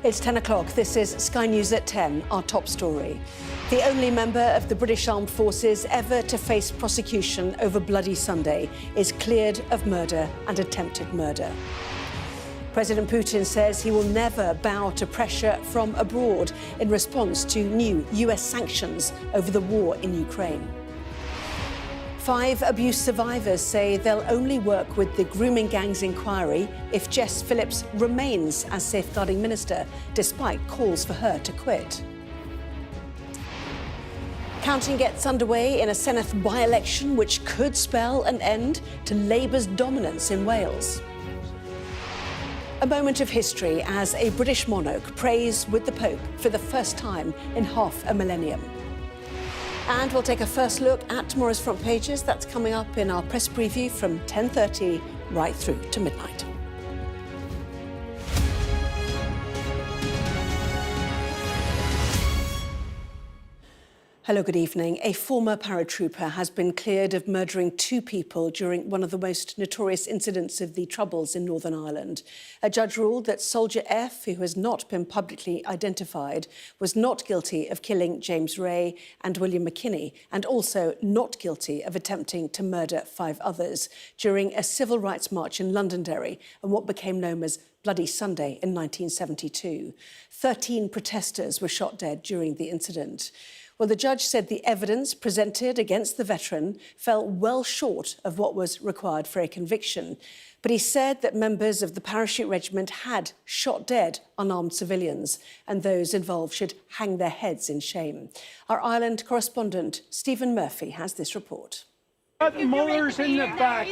It's 10 o'clock. This is Sky News at 10, our top story. The only member of the British Armed Forces ever to face prosecution over Bloody Sunday is cleared of murder and attempted murder. President Putin says he will never bow to pressure from abroad in response to new US sanctions over the war in Ukraine. 5 abuse survivors say they'll only work with the grooming gang's inquiry if Jess Phillips remains as safeguarding minister, despite calls for her to quit. Counting gets underway in a Senedd by-election which could spell an end to Labour's dominance in Wales. A moment of history as a British monarch prays with the Pope for the first time in half a millennium. And we'll take a first look at tomorrow's front pages. That's coming up in our press preview from 10:30 right through to midnight. Hello, good evening. A former paratrooper has been cleared of murdering 2 people during one of the most notorious incidents of the Troubles in Northern Ireland. A judge ruled that Soldier F, who has not been publicly identified, was not guilty of killing James Ray and William McKinney, and also not guilty of attempting to murder 5 others during a civil rights march in Londonderry and what became known as Bloody Sunday in 1972. 13 protesters were shot dead during the incident. Well, the judge said the evidence presented against the veteran fell well short of what was required for a conviction. But he said that members of the parachute regiment had shot dead unarmed civilians, and those involved should hang their heads in shame. Our Ireland correspondent, Stephen Murphy, has this report. Mullers in the back.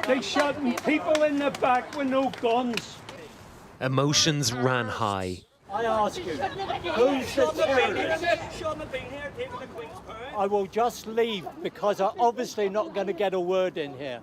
They shot people in the back with no guns. Emotions ran high. I ask you, who's the terrorist? I will just leave because I'm obviously not going to get a word in here.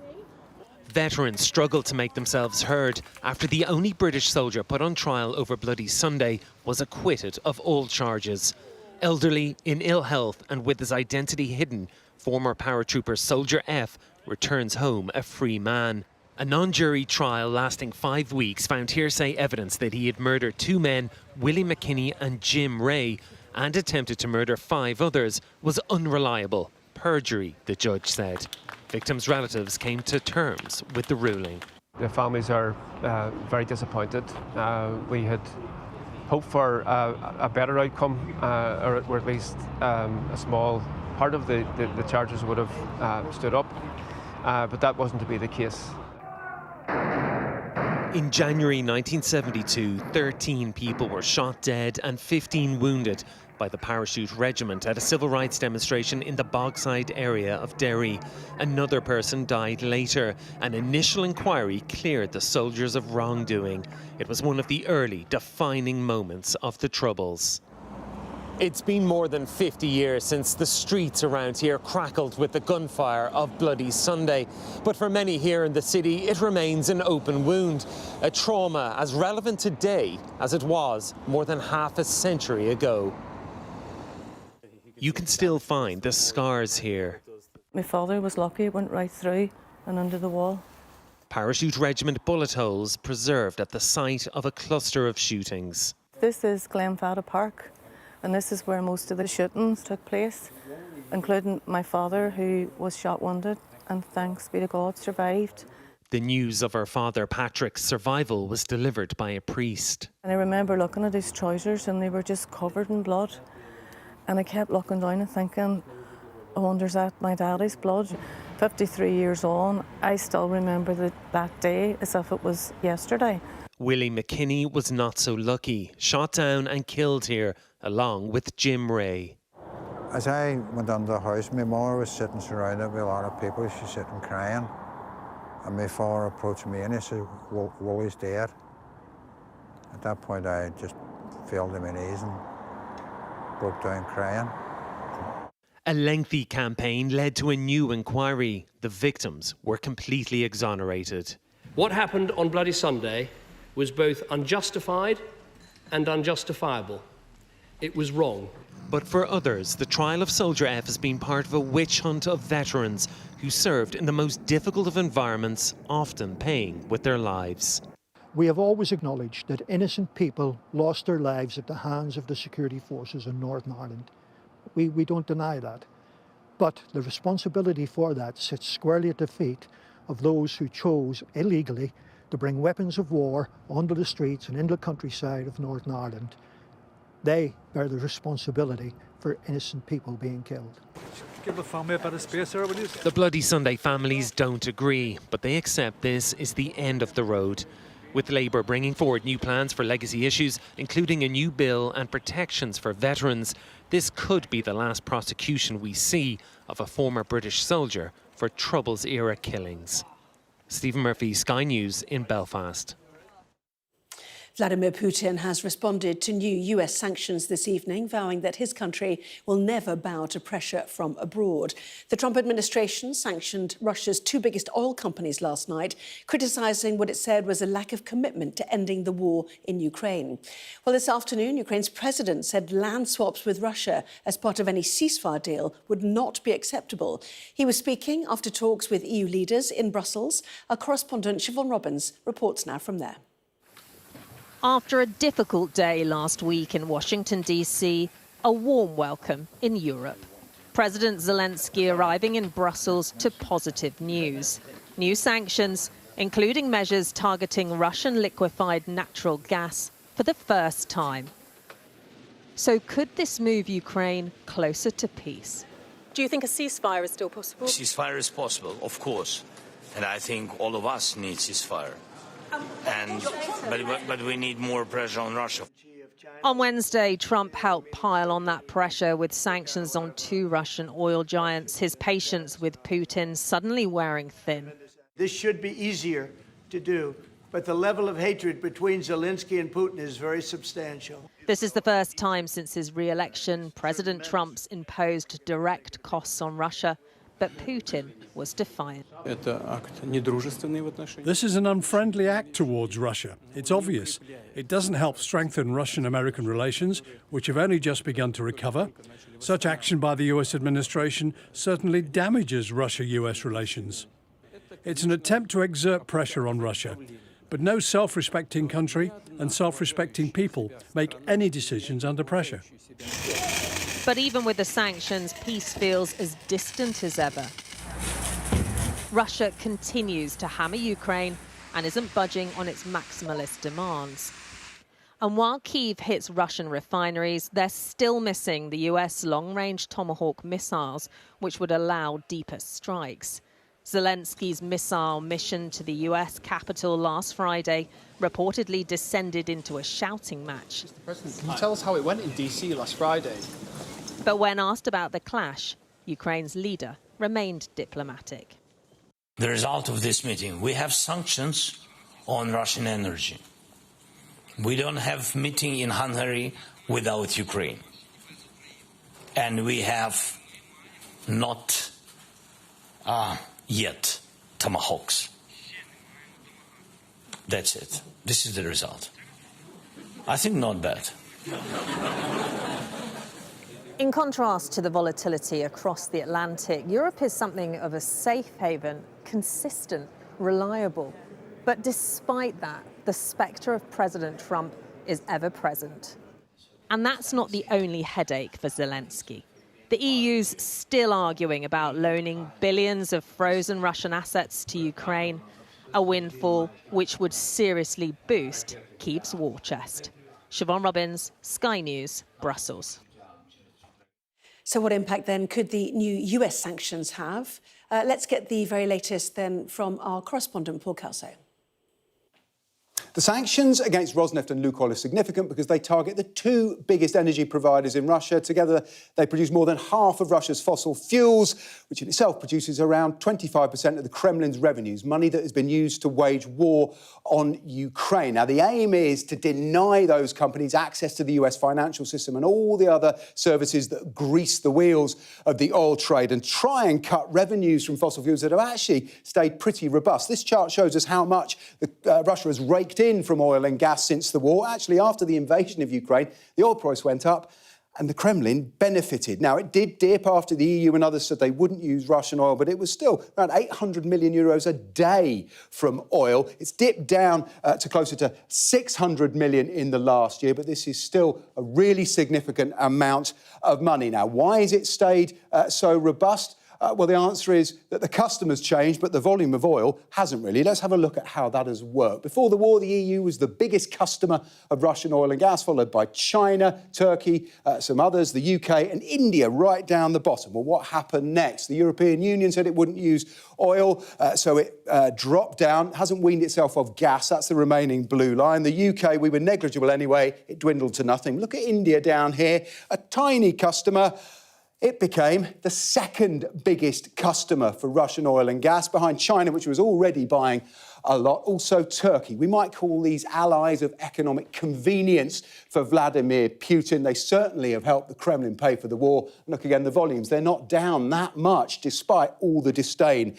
Veterans struggled to make themselves heard after the only British soldier put on trial over Bloody Sunday was acquitted of all charges. Elderly, in ill health and with his identity hidden, former paratrooper Soldier F returns home a free man. A non-jury trial lasting 5 weeks found hearsay evidence that he had murdered 2 men, Willie McKinney and Jim Ray, and attempted to murder 5 others was unreliable. Perjury, the judge said. Victims' relatives came to terms with the ruling. The families are very disappointed. We had hoped for a better outcome, or at least a small part of the charges would have stood up, but that wasn't to be the case. In January 1972, 13 people were shot dead and 15 wounded by the Parachute Regiment at a civil rights demonstration in the Bogside area of Derry. Another person died later. An initial inquiry cleared the soldiers of wrongdoing. It was one of the early defining moments of the Troubles. It's been more than 50 years since the streets around here crackled with the gunfire of Bloody Sunday. But for many here in the city, it remains an open wound, a trauma as relevant today as it was more than half a century ago. You can still find the scars here. My father was lucky, it went right through and under the wall. Parachute Regiment bullet holes preserved at the site of a cluster of shootings. This is Glenfada Park. And this is where most of the shootings took place, including my father, who was shot wounded and thanks be to God survived. The news of her father Patrick's survival was delivered by a priest. And I remember looking at his trousers and they were just covered in blood. And I kept looking down and thinking, I wonder, is that my daddy's blood? 53 years on, I still remember that day as if it was yesterday. Willie McKinney was not so lucky, shot down and killed here, along with Jim Ray. As I went under the house, my mother was sitting surrounded by a lot of people. She's sitting crying. And my father approached me and he said, Willie's dead. At that point, I just fell to my knees and broke down crying. A lengthy campaign led to a new inquiry. The victims were completely exonerated. What happened on Bloody Sunday was both unjustified and unjustifiable. It was wrong. But for others, the trial of Soldier F has been part of a witch hunt of veterans who served in the most difficult of environments, often paying with their lives. We have always acknowledged that innocent people lost their lives at the hands of the security forces in Northern Ireland. We don't deny that. But the responsibility for that sits squarely at the feet of those who chose illegally to bring weapons of war onto the streets and into the countryside of Northern Ireland. They bear the responsibility for innocent people being killed. Give the family a bit of space there, will you? The Bloody Sunday families don't agree, but they accept this is the end of the road. With Labour bringing forward new plans for legacy issues, including a new bill and protections for veterans, this could be the last prosecution we see of a former British soldier for Troubles-era killings. Stephen Murphy, Sky News in Belfast. Vladimir Putin has responded to new US sanctions this evening, vowing that his country will never bow to pressure from abroad. The Trump administration sanctioned Russia's two biggest oil companies last night, criticising what it said was a lack of commitment to ending the war in Ukraine. Well, this afternoon, Ukraine's president said land swaps with Russia as part of any ceasefire deal would not be acceptable. He was speaking after talks with EU leaders in Brussels. Our correspondent Siobhan Robbins reports now from there. After a difficult day last week in Washington, D.C., a warm welcome in Europe. President Zelensky arriving in Brussels to positive news. New sanctions, including measures targeting Russian liquefied natural gas for the first time. So could this move Ukraine closer to peace? Do you think a ceasefire is still possible? Ceasefire is possible, of course. And I think all of us need ceasefire. But we need more pressure on Russia. On Wednesday, Trump helped pile on that pressure with sanctions on two Russian oil giants, his patience with Putin suddenly wearing thin. This should be easier to do, but the level of hatred between Zelensky and Putin is very substantial. This is the first time since his re-election President Trump's imposed direct costs on Russia. But Putin was defiant. This is an unfriendly act towards Russia. It's obvious. It doesn't help strengthen Russian-American relations, which have only just begun to recover. Such action by the US administration certainly damages Russia-US relations. It's an attempt to exert pressure on Russia. But no self-respecting country and self-respecting people make any decisions under pressure. But even with the sanctions, peace feels as distant as ever. Russia continues to hammer Ukraine and isn't budging on its maximalist demands. And while Kyiv hits Russian refineries, they're still missing the US long-range Tomahawk missiles, which would allow deeper strikes. Zelensky's missile mission to the US capital last Friday reportedly descended into a shouting match. Mr. President, can you tell us how it went in DC last Friday? But when asked about the clash, Ukraine's leader remained diplomatic. The result of this meeting, we have sanctions on Russian energy. We don't have meeting in Hungary without Ukraine. And we have not yet Tomahawks. That's it. This is the result. I think not bad. In contrast to the volatility across the Atlantic, Europe is something of a safe haven, consistent, reliable. But despite that, the spectre of President Trump is ever present. And that's not the only headache for Zelensky. The EU's still arguing about loaning billions of frozen Russian assets to Ukraine, a windfall which would seriously boost Kyiv's war chest. Siobhan Robbins, Sky News, Brussels. So what impact then could the new US sanctions have? Let's get the very latest then from our correspondent, Paul Kelso. The sanctions against Rosneft and Lukoil are significant because they target the two biggest energy providers in Russia. Together, they produce more than half of Russia's fossil fuels, which in itself produces around 25% of the Kremlin's revenues, money that has been used to wage war on Ukraine. Now, the aim is to deny those companies access to the US financial system and all the other services that grease the wheels of the oil trade and try and cut revenues from fossil fuels that have actually stayed pretty robust. This chart shows us how much Russia has raked in from oil and gas since the war. Actually, after the invasion of Ukraine, the oil price went up and the Kremlin benefited. Now, it did dip after the EU and others said they wouldn't use Russian oil, but it was still around 800 million euros a day from oil. It's dipped down to closer to 600 million in the last year, but this is still a really significant amount of money. Now, why has it stayed so robust? Well, the answer is that the customers changed, but the volume of oil hasn't really. Let's have a look at how that has worked. Before the war, the EU was the biggest customer of Russian oil and gas, followed by China, Turkey, some others, the UK and India right down the bottom. Well, what happened next? The European Union said it wouldn't use oil, so it dropped down, hasn't weaned itself off gas. That's the remaining blue line. The UK, we were negligible anyway. It dwindled to nothing. Look at India down here, a tiny customer. It became the second biggest customer for Russian oil and gas, behind China, which was already buying a lot. Also Turkey. We might call these allies of economic convenience for Vladimir Putin. They certainly have helped the Kremlin pay for the war. Look again, the volumes, they're not down that much despite all the disdain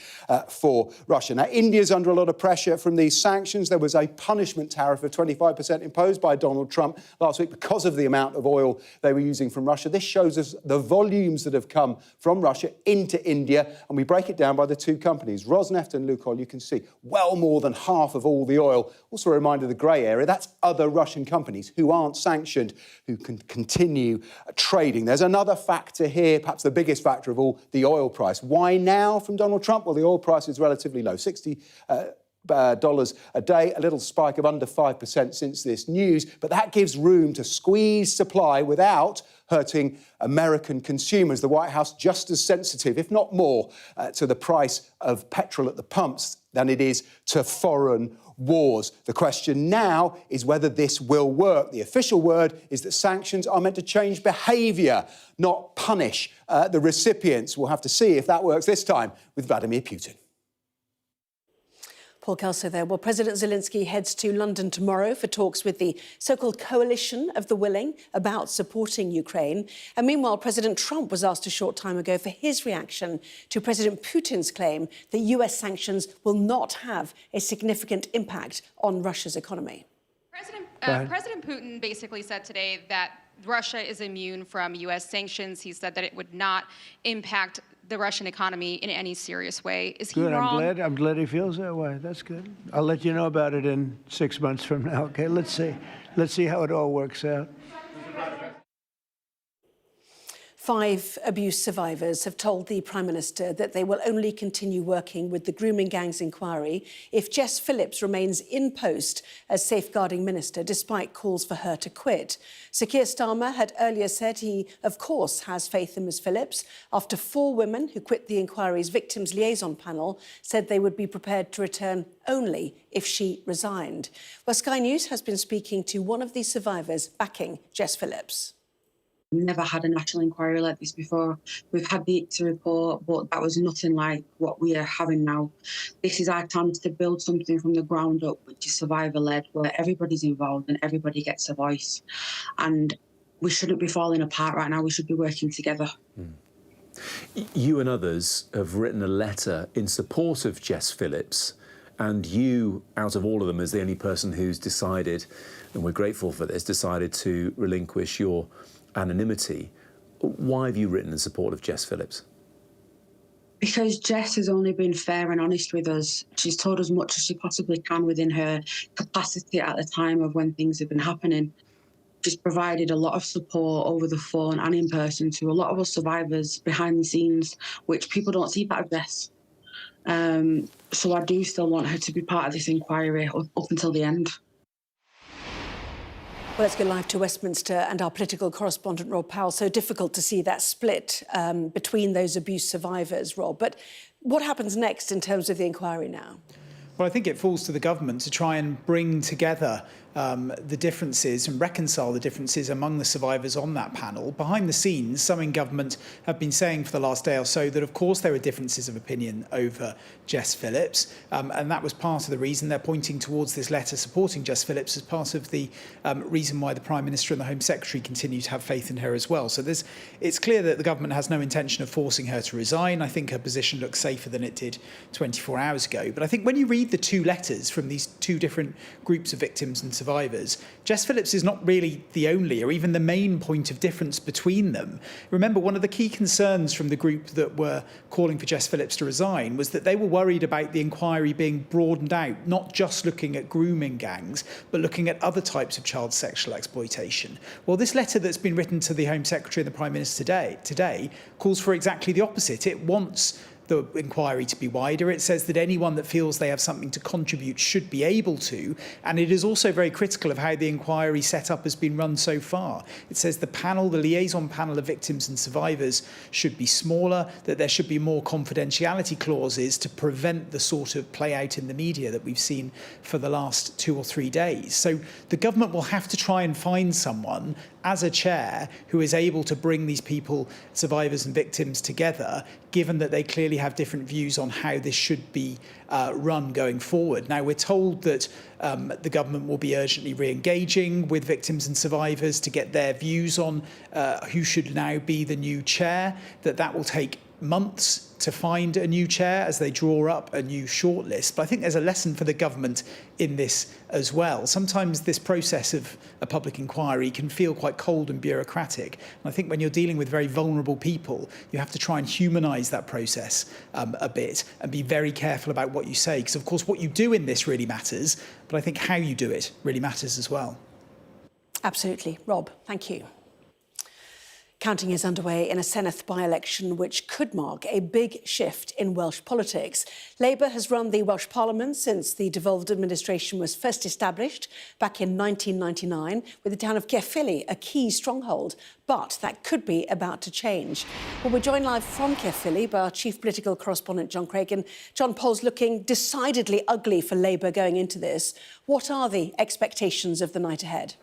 for Russia. Now, India's under a lot of pressure from these sanctions. There was a punishment tariff of 25% imposed by Donald Trump last week because of the amount of oil they were using from Russia. This shows us the volumes that have come from Russia into India, and we break it down by the two companies, Rosneft and Lukoil. You can see well more than half of all the oil. Also a reminder of the grey area, that's other Russian companies who aren't sanctioned, who can continue trading. There's another factor here, perhaps the biggest factor of all, the oil price. Why now from Donald Trump? Well, the oil price is relatively low, $60 a day, a little spike of under 5% since this news, but that gives room to squeeze supply without hurting American consumers. The White House just as sensitive, if not more, to the price of petrol at the pumps than it is to foreign wars. The question now is whether this will work. The official word is that sanctions are meant to change behaviour, not punish the recipients. We'll have to see if that works this time with Vladimir Putin. Paul Kelso there. Well, President Zelensky heads to London tomorrow for talks with the so-called coalition of the willing about supporting Ukraine. And meanwhile, President Trump was asked a short time ago for his reaction to President Putin's claim that US sanctions will not have a significant impact on Russia's economy. President Putin basically said today that Russia is immune from US sanctions. He said that it would not impact the Russian economy in any serious way. Is he Good. wrong? I'm glad he feels that way. That's good. I'll let you know about it in 6 months from now. Okay, let's see how it all works out. 5 abuse survivors have told the Prime Minister that they will only continue working with the grooming gangs inquiry if Jess Phillips remains in post as safeguarding minister, despite calls for her to quit. Sir Keir Starmer had earlier said he, of course, has faith in Ms Phillips after 4 women who quit the inquiry's victims liaison panel said they would be prepared to return only if she resigned. Well, Sky News has been speaking to one of these survivors backing Jess Phillips. We've never had a national inquiry like this before. We've had the ICTA report, but that was nothing like what we are having now. This is our chance to build something from the ground up, which is survivor-led, where everybody's involved and everybody gets a voice. And we shouldn't be falling apart right now. We should be working together. You and others have written a letter in support of Jess Phillips, and you, out of all of them, as the only person who's decided, and we're grateful for this, decided to relinquish your anonymity. Why have you written in support of Jess Phillips? Because Jess has only been fair and honest with us. She's told as much as she possibly can within her capacity at the time of when things have been happening. She's provided a lot of support over the phone and in person to a lot of us survivors behind the scenes, which people don't see that of Jess. So I do still want her to be part of this inquiry up until the end. Well, let's go live to Westminster and our political correspondent, Rob Powell. So difficult to see that split between those abuse survivors, Rob. But what happens next in terms of the inquiry now? Well, I think it falls to the government to try and bring together the differences and reconcile the differences among the survivors on that panel. Behind the scenes, some in government have been saying for the last day or so that, of course, there are differences of opinion over Jess Phillips, and that was part of the reason they're pointing towards this letter supporting Jess Phillips as part of the reason why the Prime Minister and the Home Secretary continue to have faith in her as well. So it's clear that the government has no intention of forcing her to resign. I think her position looks safer than it did 24 hours ago. But I think when you read the 2 letters from these 2 different groups of victims and survivors, survivors. Jess Phillips is not really the only or even the main point of difference between them. Remember, one of the key concerns from the group that were calling for Jess Phillips to resign was that they were worried about the inquiry being broadened out, not just looking at grooming gangs, but looking at other types of child sexual exploitation. Well, this letter that's been written to the Home Secretary and the Prime Minister today calls for exactly the opposite. It wants the inquiry to be wider. It says that anyone that feels they have something to contribute should be able to, and it is also very critical of how the inquiry setup has been run so far. It says the liaison panel of victims and survivors should be smaller, that there should be more confidentiality clauses to prevent the sort of play out in the media that we've seen for the last 2 or 3 days. So the government will have to try and find someone as a chair who is able to bring these people, survivors and victims, together, given that they clearly have different views on how this should be run going forward. Now, we're told that the government will be urgently re-engaging with victims and survivors to get their views on who should now be the new chair, that will take months to find a new chair as they draw up a new shortlist. But I think there's a lesson for the government in this as well. Sometimes this process of a public inquiry can feel quite cold and bureaucratic. And I think when you're dealing with very vulnerable people, you have to try and humanise that process a bit and be very careful about what you say. Because, of course, what you do in this really matters, but I think how you do it really matters as well. Absolutely. Rob, thank you. Counting is underway in a Senedd by-election which could mark a big shift in Welsh politics. Labour has run the Welsh Parliament since the devolved administration was first established back in 1999, with the town of Caerphilly a key stronghold. But that could be about to change. Well, we're joined live from Caerphilly by our chief political correspondent, John Craig. And John, polls looking decidedly ugly for Labour going into this. What are the expectations of the night ahead?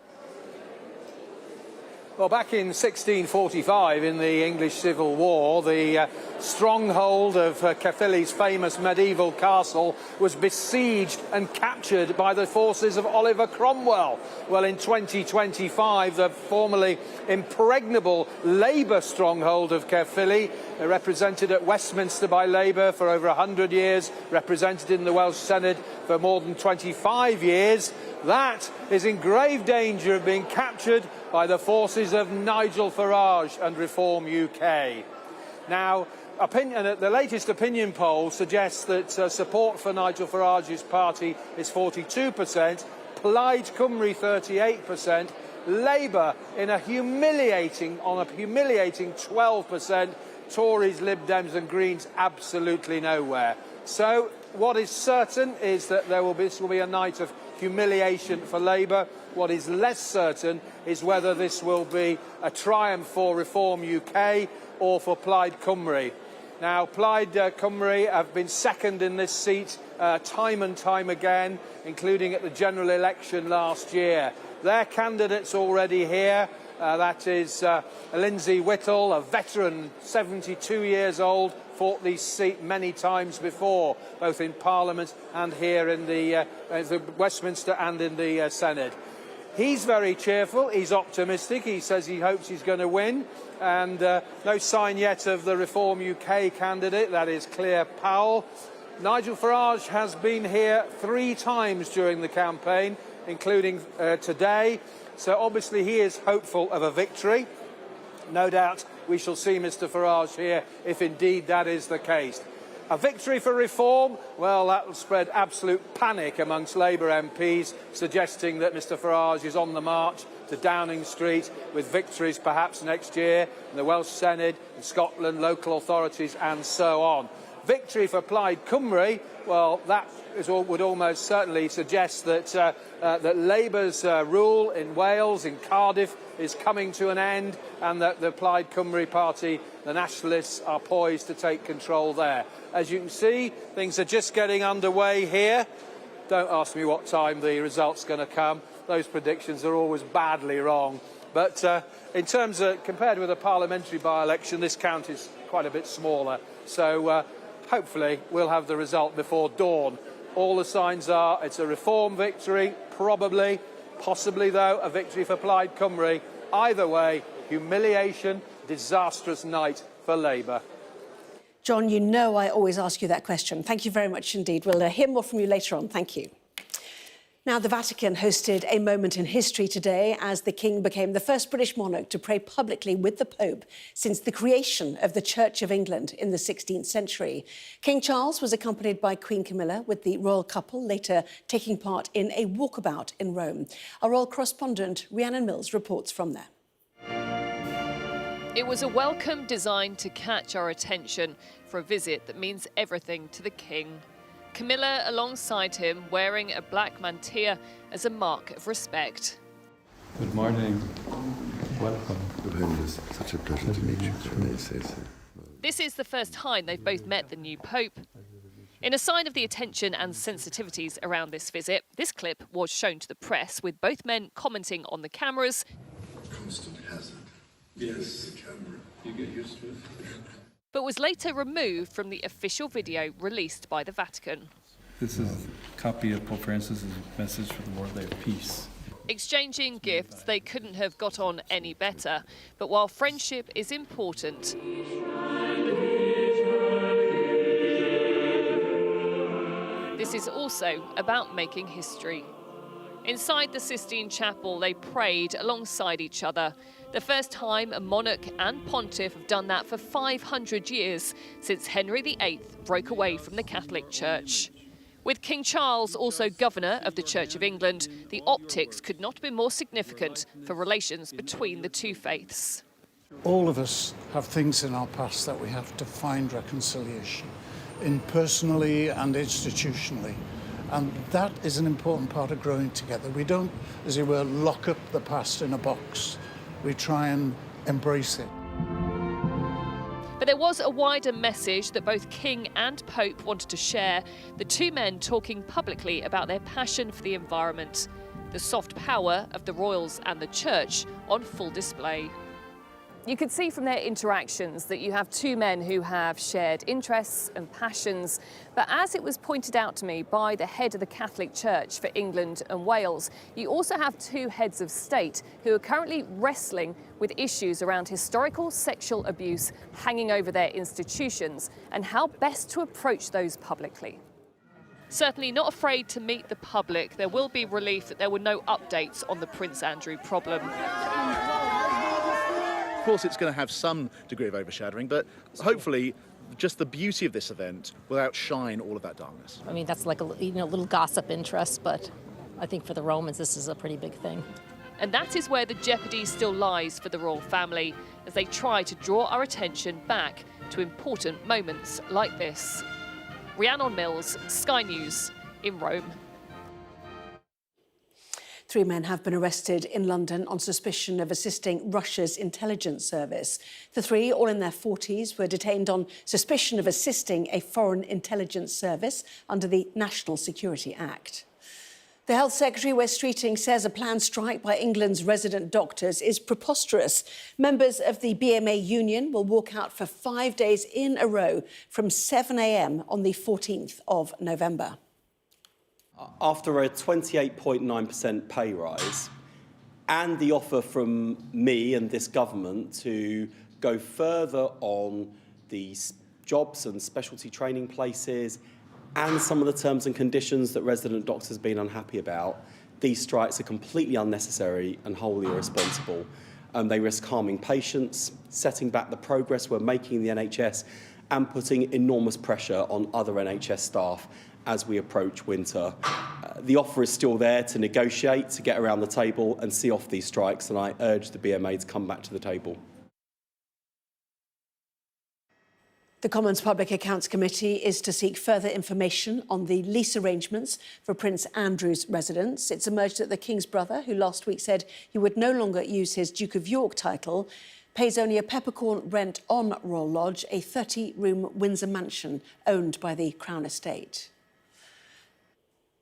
Well, back in 1645, in the English Civil War, the stronghold of Caerphilly's famous medieval castle was besieged and captured by the forces of Oliver Cromwell. Well, in 2025, the formerly impregnable Labour stronghold of Caerphilly, represented at Westminster by Labour for over 100 years, represented in the Welsh Senedd for more than 25 years, that is in grave danger of being captured by the forces of Nigel Farage and Reform UK. Now, the latest opinion poll suggests that support for Nigel Farage's party is 42%, Plaid Cymru 38%, Labour on a humiliating 12%, Tories, Lib Dems and Greens absolutely nowhere. So what is certain is that this will be a night of humiliation for Labour. What is less certain is whether this will be a triumph for Reform UK or for Plaid Cymru. Now, Plaid Cymru have been second in this seat time and time again, including at the general election last year. Their candidate's already here. That is Lindsay Whittle, a veteran, 72 years old, fought this seat many times before, both in Parliament and here in the Westminster and in the Senedd. He's very cheerful, he's optimistic, he says he hopes he's going to win, and no sign yet of the Reform UK candidate, that is Claire Powell. Nigel Farage has been here 3 times during the campaign, including today, so obviously he is hopeful of a victory. No doubt we shall see Mr Farage here if indeed that is the case. A victory for Reform? Well, that will spread absolute panic amongst Labour MPs, suggesting that Mr Farage is on the march to Downing Street with victories perhaps next year in the Welsh Senedd, in Scotland, local authorities and so on. Victory for Plaid Cymru? Well, that would almost certainly suggest that Labour's rule in Wales, in Cardiff, is coming to an end, and that the Plaid Cymru party, the Nationalists, are poised to take control there. As you can see, things are just getting underway here. Don't ask me what time the result's going to come. Those predictions are always badly wrong. But in terms of, compared with a parliamentary by-election, this count is quite a bit smaller. So hopefully we'll have the result before dawn. All the signs are it's a Reform victory, probably, possibly though, a victory for Plaid Cymru. Either way, humiliation, disastrous night for Labour. John, you know I always ask you that question. Thank you very much indeed. We'll hear more from you later on. Thank you. Now, the Vatican hosted a moment in history today as the King became the first British monarch to pray publicly with the Pope since the creation of the Church of England in the 16th century. King Charles was accompanied by Queen Camilla, with the royal couple later taking part in a walkabout in Rome. Our royal correspondent Rhiannon Mills reports from there. It was a welcome designed to catch our attention for a visit that means everything to the King. Camilla alongside him, wearing a black mantilla as a mark of respect. Good morning. Welcome. It's such a pleasure to meet you. This is the first time they've both met the new Pope. In a sign of the attention and sensitivities around this visit, this clip was shown to the press with both men commenting on the cameras. Constant hazard. Yes. The camera. You get used to it. But was later removed from the official video released by the Vatican. This is a copy of Pope Francis's message for the world day of peace. Exchanging gifts, they couldn't have got on any better. But while friendship is important, this is also about making history. Inside the Sistine Chapel, they prayed alongside each other. The first time a monarch and pontiff have done that for 500 years, since Henry VIII broke away from the Catholic Church. With King Charles also governor of the Church of England, the optics could not be more significant for relations between the two faiths. All of us have things in our past that we have to find reconciliation in, personally and institutionally. And that is an important part of growing together. We don't, as it were, lock up the past in a box. We try and embrace it. But there was a wider message that both King and Pope wanted to share, the two men talking publicly about their passion for the environment, the soft power of the royals and the church on full display. You could see from their interactions that you have two men who have shared interests and passions. But as it was pointed out to me by the head of the Catholic Church for England and Wales, you also have two heads of state who are currently wrestling with issues around historical sexual abuse hanging over their institutions and how best to approach those publicly. Certainly not afraid to meet the public, there will be relief that there were no updates on the Prince Andrew problem. Of course, it's going to have some degree of overshadowing, but hopefully just the beauty of this event will outshine all of that darkness. I mean, that's like a little gossip interest, but I think for the Romans, this is a pretty big thing. And that is where the jeopardy still lies for the royal family as they try to draw our attention back to important moments like this. Rhiannon Mills, Sky News in Rome. 3 men have been arrested in London on suspicion of assisting Russia's intelligence service. The 3, all in their 40s, were detained on suspicion of assisting a foreign intelligence service under the National Security Act. The Health Secretary, Wes Streeting, says a planned strike by England's resident doctors is preposterous. Members of the BMA union will walk out for 5 days in a row from 7 a.m. on the 14th of November. After a 28.9% pay rise and the offer from me and this government to go further on the jobs and specialty training places and some of the terms and conditions that resident doctors have been unhappy about, these strikes are completely unnecessary and wholly irresponsible. They risk harming patients, setting back the progress we're making in the NHS and putting enormous pressure on other NHS staff as we approach winter. The offer is still there to negotiate, to get around the table and see off these strikes, and I urge the BMA to come back to the table. The Commons Public Accounts Committee is to seek further information on the lease arrangements for Prince Andrew's residence. It's emerged that the King's brother, who last week said he would no longer use his Duke of York title, pays only a peppercorn rent on Royal Lodge, a 30-room Windsor mansion owned by the Crown Estate.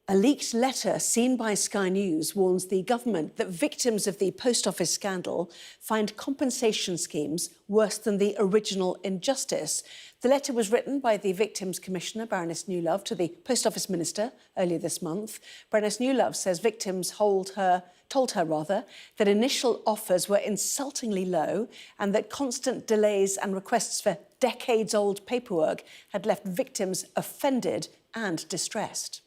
A leaked letter seen by Sky News warns the government that victims of the Post Office scandal find compensation schemes worse than the original injustice. The letter was written by the Victims Commissioner, Baroness Newlove, to the Post Office Minister earlier this month. Baroness Newlove says victims told her that initial offers were insultingly low and that constant delays and requests for decades-old paperwork had left victims offended and distressed.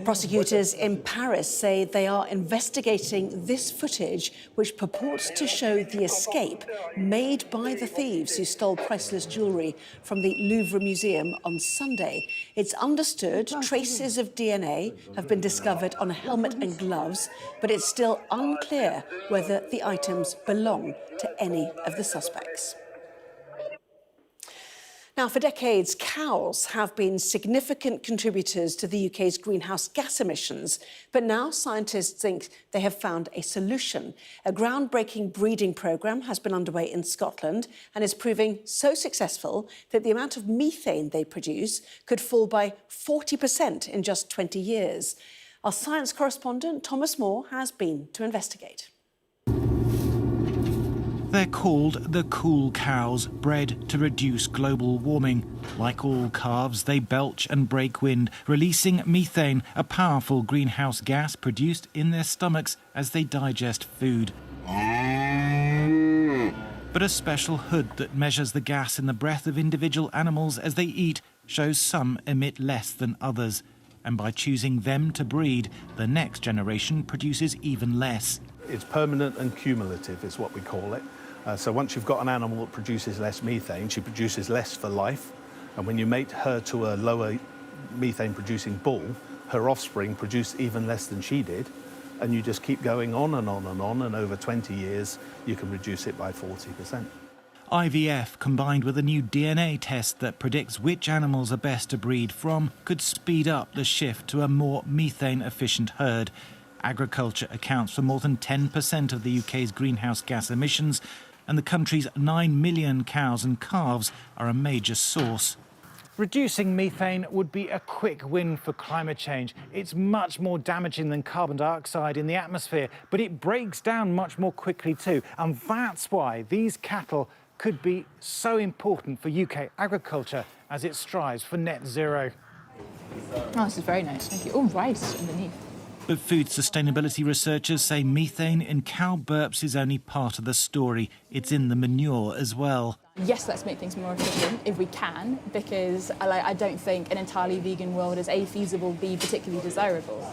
Prosecutors in Paris say they are investigating this footage, which purports to show the escape made by the thieves who stole priceless jewellery from the Louvre Museum on Sunday. It's understood traces of DNA have been discovered on a helmet and gloves, but it's still unclear whether the items belong to any of the suspects. Now, for decades, cows have been significant contributors to the UK's greenhouse gas emissions, but now scientists think they have found a solution. A groundbreaking breeding programme has been underway in Scotland and is proving so successful that the amount of methane they produce could fall by 40% in just 20 years. Our science correspondent, Thomas Moore, has been to investigate. They're called the cool cows, bred to reduce global warming. Like all calves, they belch and break wind, releasing methane, a powerful greenhouse gas produced in their stomachs as they digest food. But a special hood that measures the gas in the breath of individual animals as they eat shows some emit less than others. And by choosing them to breed, the next generation produces even less. It's permanent and cumulative is what we call it. So once you've got an animal that produces less methane, she produces less for life. And when you mate her to a lower methane producing bull, her offspring produced even less than she did. And you just keep going on and on and on. And over 20 years, you can reduce it by 40%. IVF, combined with a new DNA test that predicts which animals are best to breed from, could speed up the shift to a more methane-efficient herd. Agriculture accounts for more than 10% of the UK's greenhouse gas emissions, and the country's 9 million cows and calves are a major source. Reducing methane would be a quick win for climate change. It's much more damaging than carbon dioxide in the atmosphere, but it breaks down much more quickly too. And that's why these cattle could be so important for UK agriculture as it strives for net zero. Oh, this is very nice, thank you. Oh, rice underneath. But food sustainability researchers say methane in cow burps is only part of the story. It's in the manure as well. Yes, let's make things more efficient if we can, because I don't think an entirely vegan world is A, feasible, B, particularly desirable.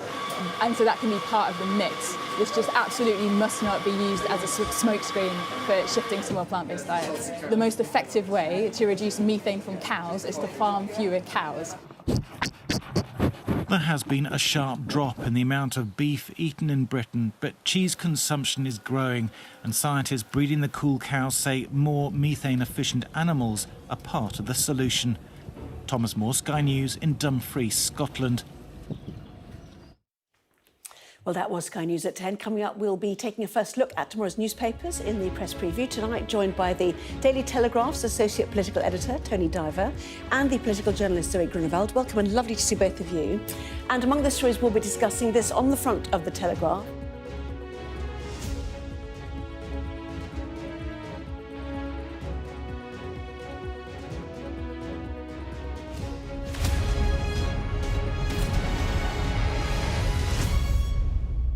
And so that can be part of the mix. This just absolutely must not be used as a smokescreen for shifting to more plant-based diets. The most effective way to reduce methane from cows is to farm fewer cows. There has been a sharp drop in the amount of beef eaten in Britain, but cheese consumption is growing, and scientists breeding the cool cows say more methane-efficient animals are part of the solution. Thomas Moore, Sky News in Dumfries, Scotland. Well, that was Sky News at 10. Coming up, we'll be taking a first look at tomorrow's newspapers in the press preview tonight, joined by the Daily Telegraph's associate political editor, Tony Diver, and the political journalist, Zoe Grunewald. Welcome and lovely to see both of you. And among the stories we'll be discussing this on the front of the Telegraph.